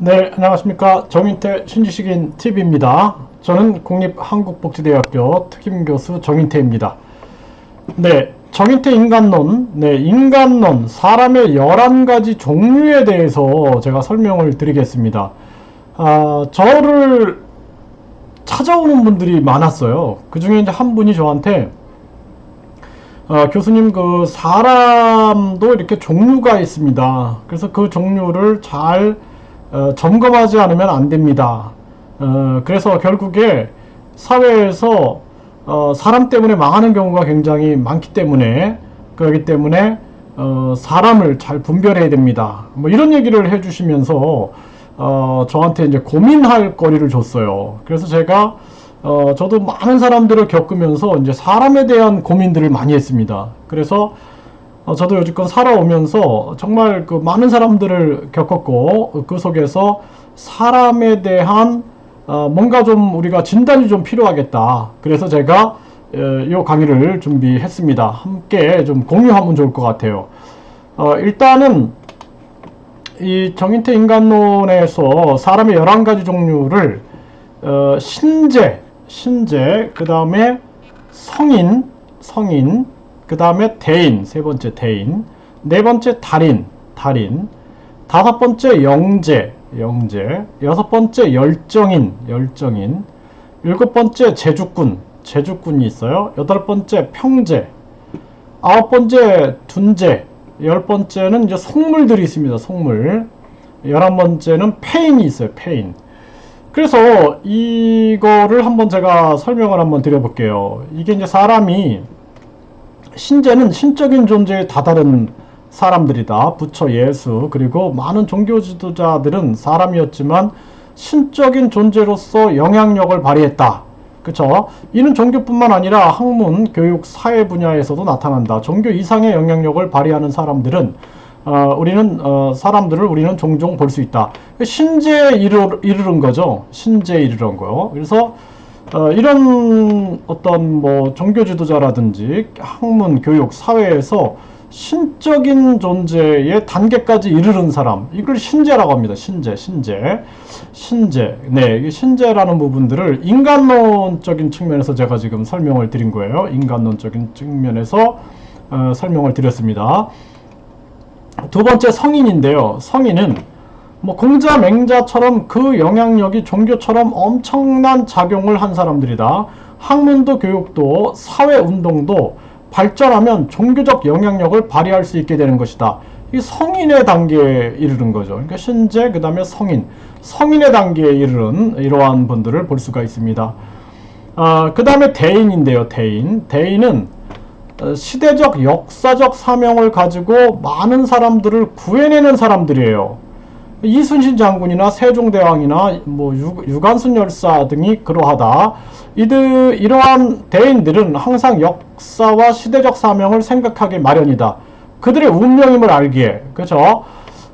네, 안녕하십니까. 정인태 신지식인 TV입니다. 저는 국립한국복지대학교 특임교수 정인태입니다. 네, 정인태 인간론, 인간론, 사람의 11가지 종류에 대해서 제가 설명을 드리겠습니다. 저를 찾아오는 분들이 많았어요. 그 중에 이제 한 분이 저한테 교수님, 그 사람도 이렇게 종류가 있습니다. 그래서 그 종류를 잘 점검하지 않으면 안 됩니다. 그래서 결국에 사회에서 사람 때문에 망하는 경우가 굉장히 많기 때문에, 그렇기 때문에 사람을 잘 분별해야 됩니다. 뭐 이런 얘기를 해주시면서 저한테 이제 고민할 거리를 줬어요. 그래서 제가 저도 많은 사람들을 겪으면서 이제 사람에 대한 고민들을 많이 했습니다. 그래서 저도 여지껏 살아오면서 정말 그 많은 사람들을 겪었고, 그 속에서 사람에 대한 뭔가 좀 우리가 진단이 좀 필요하겠다. 그래서 제가 이 강의를 준비했습니다. 함께 좀 공유하면 좋을 것 같아요. 일단은 이 정인태 인간론에서 사람의 11가지 종류를 신재, 그 다음에 성인, 그 다음에 대인, 세 번째 대인, 네 번째 달인, 다섯 번째 영재, 여섯 번째 열정인, 일곱 번째 제주꾼이 있어요. 여덟 번째 평재, 아홉 번째 둔재, 열 번째는 이제 속물들이 있습니다. 속물. 11번째는 폐인이 있어요. 폐인. 그래서 이거를 한번 제가 설명을 한번 드려볼게요. 이게 이제 사람이 신재는 신적인 존재에 다다른 사람들이다. 부처, 예수, 그리고 많은 종교 지도자들은 사람이었지만 신적인 존재로서 영향력을 발휘했다. 그쵸? 이는 종교뿐만 아니라 학문, 교육, 사회 분야에서도 나타난다. 종교 이상의 영향력을 발휘하는 사람들은 우리는 종종 볼 수 있다. 신재에 이르른 거죠. 신재에 이르른 거요. 그래서 이런 어떤 뭐 종교 지도자라든지 학문, 교육, 사회에서 신적인 존재의 단계까지 이르른 사람, 이걸 신재라고 합니다. 신재. 네, 이게 신재라는 부분들을 인간론적인 측면에서 제가 지금 설명을 드린 거예요. 인간론적인 측면에서 설명을 드렸습니다. 두 번째 성인인데요. 성인은 뭐 공자, 맹자처럼 그 영향력이 종교처럼 엄청난 작용을 한 사람들이다. 학문도 교육도 사회운동도 발전하면 종교적 영향력을 발휘할 수 있게 되는 것이다. 이 성인의 단계에 이르는 거죠. 그러니까 신재, 그 다음에 성인의 단계에 이르는 이러한 분들을 볼 수가 있습니다. 그 다음에 대인인데요. 대인은 시대적, 역사적 사명을 가지고 많은 사람들을 구해내는 사람들이에요. 이순신 장군이나 세종대왕이나 뭐 유관순 열사 등이 그러하다. 이러한 대인들은 항상 역사와 시대적 사명을 생각하기 마련이다. 그들의 운명임을 알기에. 그죠?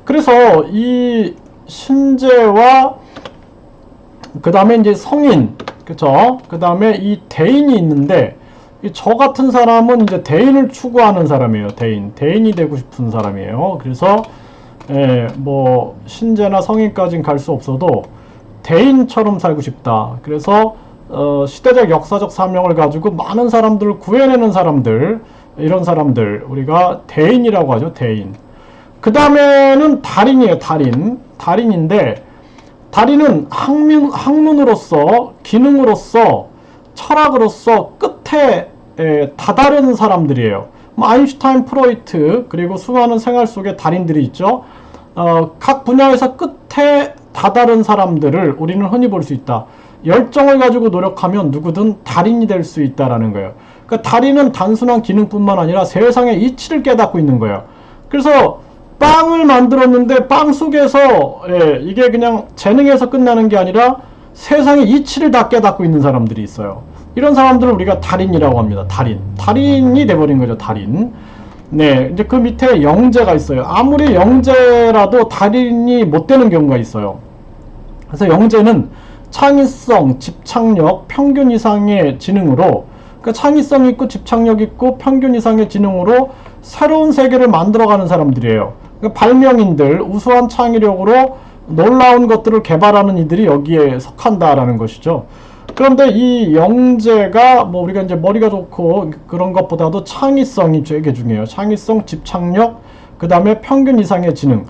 그래서 이 신재와 그 다음에 이제 성인, 그죠? 그 다음에 이 대인이 있는데, 저 같은 사람은 이제 대인을 추구하는 사람이에요. 대인이 되고 싶은 사람이에요. 그래서 뭐 신재나 성인까지는 갈 수 없어도 대인처럼 살고 싶다. 그래서 시대적 역사적 사명을 가지고 많은 사람들을 구해내는 사람들, 이런 사람들 우리가 대인이라고 하죠. 대인. 그 다음에는 달인이에요. 달인인데, 달인은 학문으로서, 기능으로서, 철학으로서 끝에 다다른 사람들이에요. 뭐 아인슈타인, 프로이트, 그리고 수많은 생활 속에 달인들이 있죠. 각 분야에서 끝에 다다른 사람들을 우리는 흔히 볼 수 있다. 열정을 가지고 노력하면 누구든 달인이 될 수 있다라는 거예요. 그러니까 달인은 단순한 기능뿐만 아니라 세상의 이치를 깨닫고 있는 거예요. 그래서 빵을 만들었는데 빵 속에서 이게 그냥 재능에서 끝나는 게 아니라 세상의 이치를 다 깨닫고 있는 사람들이 있어요. 이런 사람들을 우리가 달인이라고 합니다. 달인이 돼버린 거죠. 달인. 네, 이제 그 밑에 영재가 있어요. 아무리 영재라도 달인이 못 되는 경우가 있어요. 그래서 영재는 창의성, 집착력, 평균 이상의 지능으로, 그러니까 창의성 있고 집착력 있고 평균 이상의 지능으로 새로운 세계를 만들어가는 사람들이에요. 그러니까 발명인들, 우수한 창의력으로 놀라운 것들을 개발하는 이들이 여기에 속한다라는 것이죠. 그런데 이 영재가 뭐 우리가 이제 머리가 좋고 그런 것보다도 창의성이 되게 중요해요. 창의성, 집착력, 그 다음에 평균 이상의 지능.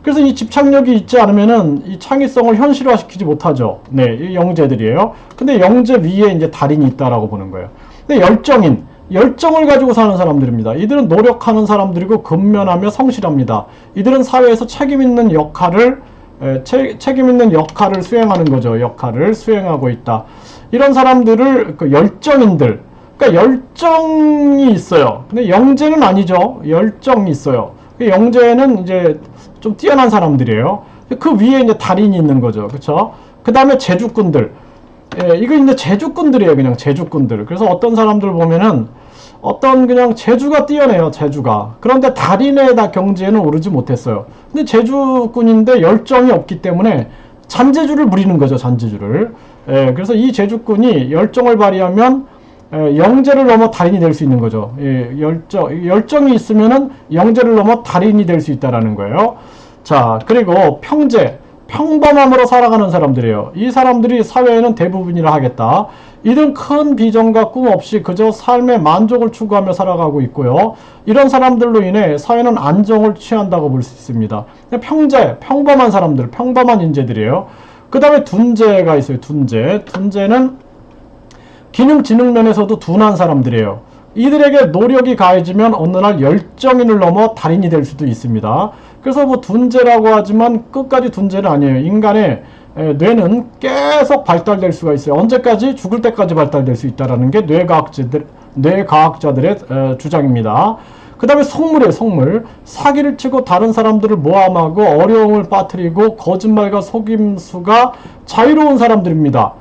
그래서 이 집착력이 있지 않으면은 이 창의성을 현실화시키지 못하죠. 네, 이 영재들이에요. 근데 영재 위에 이제 달인이 있다라고 보는 거예요. 근데 열정을 가지고 사는 사람들입니다. 이들은 노력하는 사람들이고 근면하며 성실합니다. 이들은 사회에서 책임 있는 역할을 수행하는 거죠. 역할을 수행하고 있다. 이런 사람들을 그 열정인들, 그러니까 열정이 있어요. 근데 영재는 아니죠. 열정이 있어요. 영재는 이제 좀 뛰어난 사람들이에요. 그 위에 이제 달인이 있는 거죠. 그렇죠? 그 다음에 제주꾼들. 이거 이제 제주꾼들이에요. 그냥 제주꾼들. 그래서 어떤 사람들 보면은 어떤 그냥 재주가 뛰어내요. 재주가. 그런데 달인의 경지에는 오르지 못했어요. 근데 제주꾼인데 열정이 없기 때문에 잔재주를 부리는 거죠. 잔재주를. 그래서 이 제주꾼이 열정을 발휘하면 영재를 넘어 달인이 될 수 있는 거죠. 열정이 있으면은 영재를 넘어 달인이 될 수 있다라는 거예요. 자, 그리고 평범함으로 살아가는 사람들이에요. 이 사람들이 사회에는 대부분이라 하겠다. 이들은 큰 비전과 꿈 없이 그저 삶의 만족을 추구하며 살아가고 있고요. 이런 사람들로 인해 사회는 안정을 취한다고 볼 수 있습니다. 평범한 사람들, 평범한 인재들이에요. 그 다음에 둔재가 있어요. 둔재는 기능 지능 면에서도 둔한 사람들이에요. 이들에게 노력이 가해지면 어느 날 열정인을 넘어 달인이 될 수도 있습니다. 그래서 뭐 둔재라고 하지만 끝까지 둔재는 아니에요. 인간의 뇌는 계속 발달될 수가 있어요. 언제까지? 죽을 때까지 발달될 수 있다는 게 뇌과학자들의 주장입니다. 그 다음에 속물. 사기를 치고 다른 사람들을 모함하고 어려움을 빠뜨리고 거짓말과 속임수가 자유로운 사람들입니다.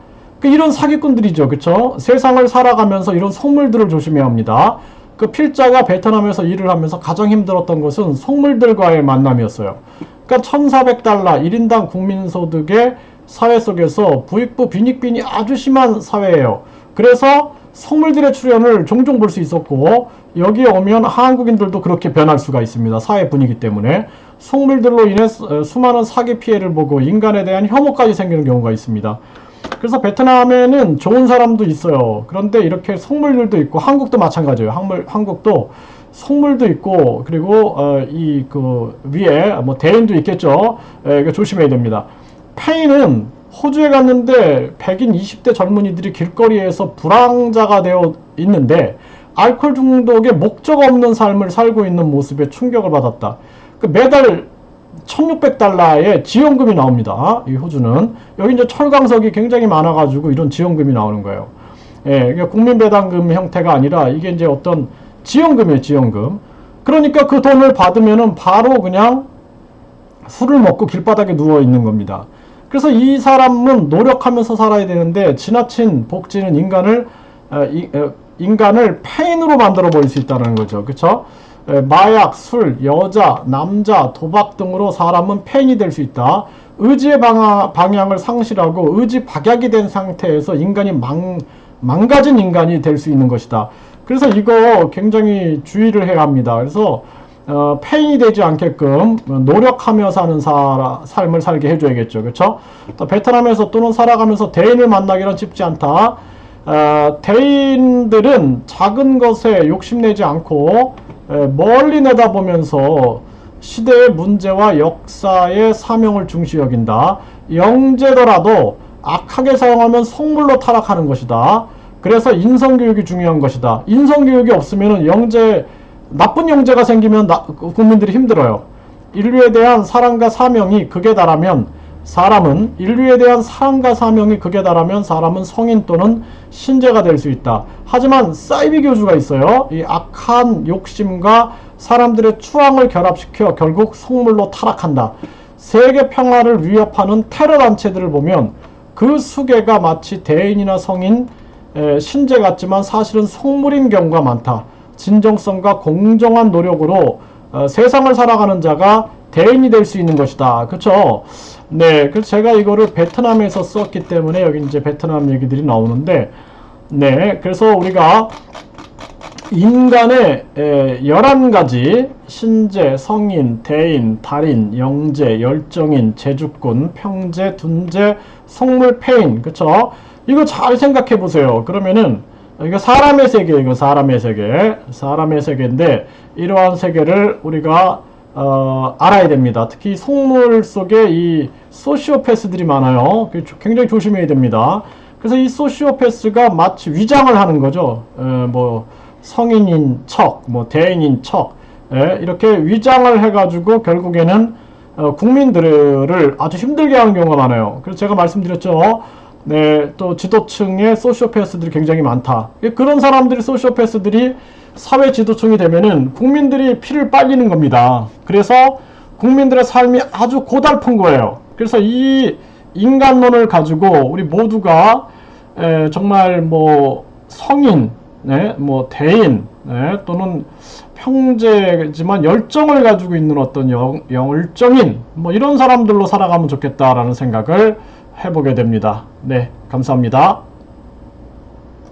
이런 사기꾼들이죠. 그쵸? 세상을 살아가면서 이런 속물들을 조심해야 합니다. 그 필자가 베트남에서 일을 하면서 가장 힘들었던 것은 속물들과의 만남이었어요. 그러니까 1,400달러 1인당 국민소득의 사회 속에서 부익부 빈익빈이 아주 심한 사회예요. 그래서 속물들의 출현을 종종 볼 수 있었고 여기에 오면 한국인들도 그렇게 변할 수가 있습니다. 사회 분위기 때문에. 속물들로 인해 수많은 사기 피해를 보고 인간에 대한 혐오까지 생기는 경우가 있습니다. 그래서 베트남에는 좋은 사람도 있어요. 그런데 이렇게 속물들도 있고 한국도 마찬가지예요. 한국도 속물도 있고 그리고 위에 뭐 대인도 있겠죠. 이거 조심해야 됩니다. 페인은 호주에 갔는데 백인 20대 젊은이들이 길거리에서 불황자가 되어 있는데 알코올 중독에 목적 없는 삶을 살고 있는 모습에 충격을 받았다. 매달 1,600달러의 지원금이 나옵니다. 이 호주는. 여기 이제 철강석이 굉장히 많아가지고 이런 지원금이 나오는 거예요. 그러니까 국민배당금 형태가 아니라 이게 이제 어떤 지원금이에요, 지원금. 그러니까 그 돈을 받으면은 바로 그냥 술을 먹고 길바닥에 누워 있는 겁니다. 그래서 이 사람은 노력하면서 살아야 되는데 지나친 복지는 인간을 페인으로 만들어 버릴 수 있다는 거죠. 그쵸? 마약, 술, 여자, 남자, 도박 등으로 사람은 페인이 될 수 있다. 의지의 방향을 상실하고 의지 박약이 된 상태에서 인간이 망가진 인간이 될 수 있는 것이다. 그래서 이거 굉장히 주의를 해야 합니다. 그래서 페인이 되지 않게끔 노력하며 사는 삶을 살게 해줘야겠죠. 그렇죠? 또 베트남에서 또는 살아가면서 대인을 만나기는 쉽지 않다. 대인들은 작은 것에 욕심내지 않고 멀리 내다보면서 시대의 문제와 역사의 사명을 중시 여긴다. 영재더라도 악하게 사용하면 속물로 타락하는 것이다. 그래서 인성교육이 중요한 것이다. 인성교육이 없으면 나쁜 영재가 생기면 국민들이 힘들어요. 인류에 대한 사랑과 사명이 극에 달하면 사람은 성인 또는 신재가 될 수 있다. 하지만 사이비 교주가 있어요. 이 악한 욕심과 사람들의 추앙을 결합시켜 결국 속물로 타락한다. 세계 평화를 위협하는 테러 단체들을 보면 그 수괴가 마치 대인이나 성인, 신재 같지만 사실은 속물인 경우가 많다. 진정성과 공정한 노력으로 세상을 살아가는 자가 대인이 될 수 있는 것이다. 그렇죠? 네, 그래서 제가 이거를 베트남에서 썼기 때문에 여기 이제 베트남 얘기들이 나오는데, 네, 그래서 우리가 인간의 11가지 신재, 성인, 대인, 달인, 영재, 열정인, 재주꾼, 평재, 둔재, 성물, 패인. 그쵸? 이거 잘 생각해 보세요. 그러면은 이거 사람의 세계, 이거 사람의 세계, 사람의 세계인데 이러한 세계를 우리가 알아야 됩니다. 특히 속물 속에 이 소시오패스들이 많아요. 굉장히 조심해야 됩니다. 그래서 이 소시오패스가 마치 위장을 하는 거죠. 뭐 성인인 척, 뭐 대인인 척, 이렇게 위장을 해가지고 결국에는 국민들을 아주 힘들게 하는 경우가 많아요. 그래서 제가 말씀드렸죠. 네, 또 지도층에 소시오패스들이 굉장히 많다. 그런 사람들이 소시오패스들이 사회 지도층이 되면은 국민들이 피를 빨리는 겁니다. 그래서 국민들의 삶이 아주 고달픈 거예요. 그래서 이 인간론을 가지고 우리 모두가 정말 뭐 성인, 네, 뭐 대인, 네, 또는 평재지만 열정을 가지고 있는 어떤 열정인, 뭐 이런 사람들로 살아가면 좋겠다라는 생각을 해보게 됩니다. 네, 감사합니다.